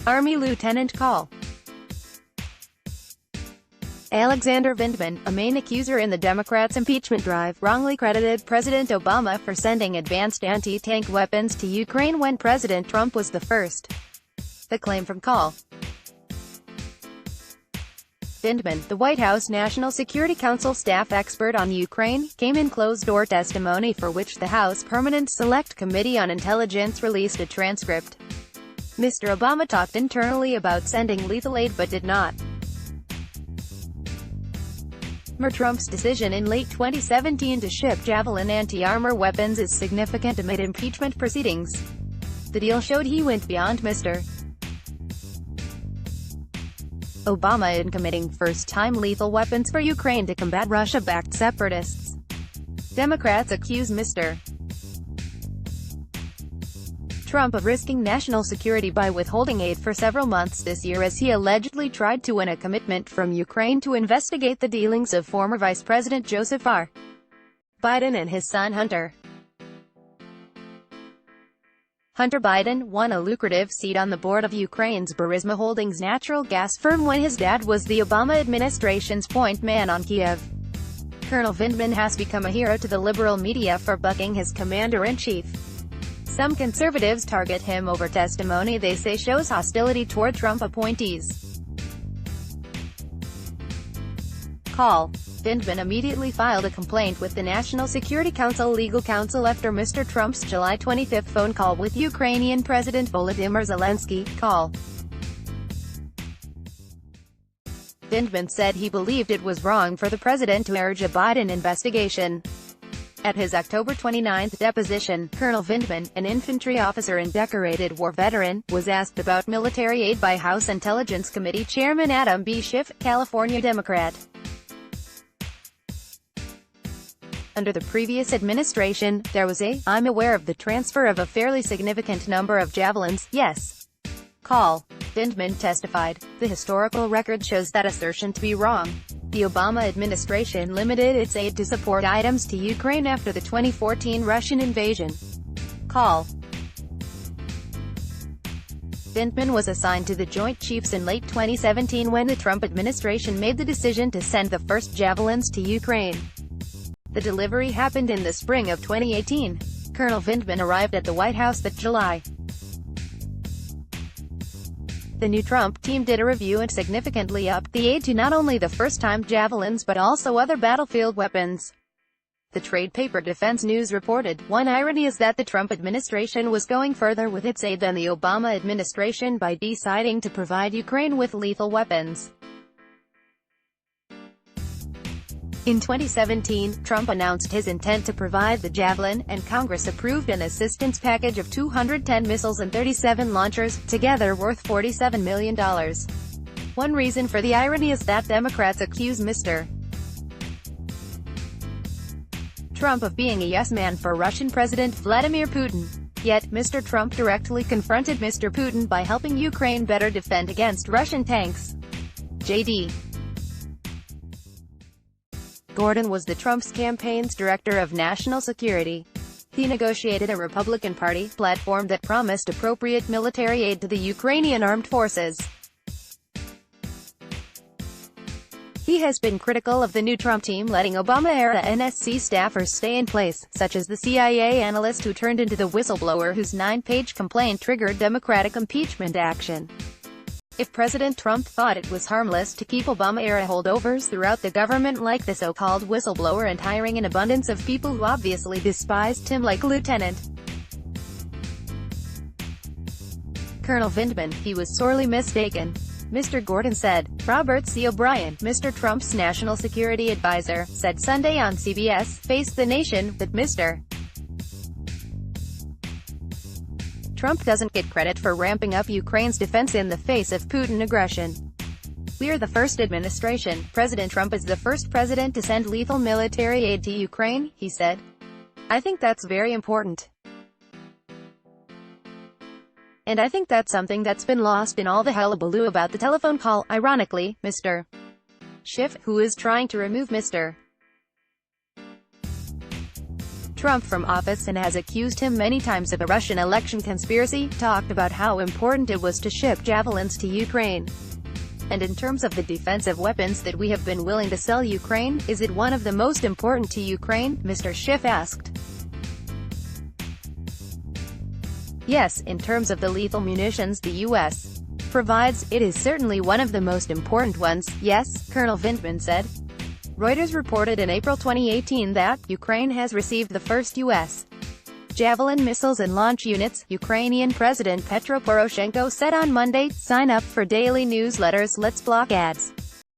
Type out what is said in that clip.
Army Lieutenant Col. Alexander Vindman, a main accuser in the Democrats' impeachment drive, wrongly credited President Obama for sending advanced anti-tank weapons to Ukraine when President Trump was the first. The claim from Col. Vindman, the White House National Security Council staff expert on Ukraine, came in closed-door testimony for which the House Permanent Select Committee on Intelligence released a transcript. Mr. Obama talked internally about sending lethal aid but did not. Trump's decision in late 2017 to ship Javelin anti-armor weapons is significant amid impeachment proceedings. The deal showed he went beyond Mr. Obama in committing first-time lethal weapons for Ukraine to combat Russia-backed separatists. Democrats accuse Mr. Trump of risking national security by withholding aid for several months this year as he allegedly tried to win a commitment from Ukraine to investigate the dealings of former Vice President Joseph R. Biden and his son Hunter. Hunter Biden won a lucrative seat on the board of Ukraine's Burisma Holdings natural gas firm when his dad was the Obama administration's point man on Kiev. Colonel Vindman has become a hero to the liberal media for bucking his commander-in-chief. Some conservatives target him over testimony they say shows hostility toward Trump appointees. Col. Vindman immediately filed a complaint with the National Security Council legal counsel after Mr. Trump's July 25 phone call with Ukrainian President Volodymyr Zelensky. Col. Vindman said he believed it was wrong for the president to urge a Biden investigation. At his October 29 deposition, Colonel Vindman, an infantry officer and decorated war veteran, was asked about military aid by House Intelligence Committee Chairman Adam B. Schiff, California Democrat. Under the previous administration, there was "I'm aware of the transfer of a fairly significant number of javelins, yes." Col. Vindman testified. The historical record shows that assertion to be wrong. The Obama administration limited its aid to support items to Ukraine after the 2014 Russian invasion. Col. Vindman was assigned to the Joint Chiefs in late 2017 when the Trump administration made the decision to send the first javelins to Ukraine. The delivery happened in the spring of 2018. Colonel Vindman arrived at the White House that July. The new Trump team did a review and significantly upped the aid to not only the first-time javelins but also other battlefield weapons. The trade paper Defense News reported, "One irony is that the Trump administration was going further with its aid than the Obama administration by deciding to provide Ukraine with lethal weapons." In 2017, Trump announced his intent to provide the Javelin, and Congress approved an assistance package of 210 missiles and 37 launchers, together worth $47 million. One reason for the irony is that Democrats accuse Mr. Trump of being a yes-man for Russian President Vladimir Putin. Yet, Mr. Trump directly confronted Mr. Putin by helping Ukraine better defend against Russian tanks. J.D. Gordon was the Trump's campaign's director of national security. He negotiated a Republican Party platform that promised appropriate military aid to the Ukrainian armed forces. He has been critical of the new Trump team letting Obama-era NSC staffers stay in place, such as the CIA analyst who turned into the whistleblower whose 9-page complaint triggered Democratic impeachment action. If President Trump thought it was harmless to keep Obama-era holdovers throughout the government like the so-called whistleblower and hiring an abundance of people who obviously despised him like Lieutenant Colonel Vindman, he was sorely mistaken. Mr. Gordon said. Robert C. O'Brien, Mr. Trump's national security advisor, said Sunday on CBS Face the Nation that Mr. Trump doesn't get credit for ramping up Ukraine's defense in the face of Putin aggression. "We're the first administration. President Trump is the first president to send lethal military aid to Ukraine," he said. "I think that's very important. And I think that's something that's been lost in all the hullabaloo about the telephone call." Ironically, Mr. Schiff, who is trying to remove Mr. Trump from office and has accused him many times of a Russian election conspiracy, talked about how important it was to ship javelins to Ukraine. And in terms of the defensive weapons that we have been willing to sell Ukraine, is it one of the most important to Ukraine? Mr. Schiff asked. Yes, in terms of the lethal munitions the U.S. provides, it is certainly one of the most important ones, yes, Colonel Vindman said. Reuters reported in April 2018 that Ukraine has received the first U.S. Javelin missiles and launch units. Ukrainian President Petro Poroshenko said on Monday, "Sign up for daily newsletters, let's block ads."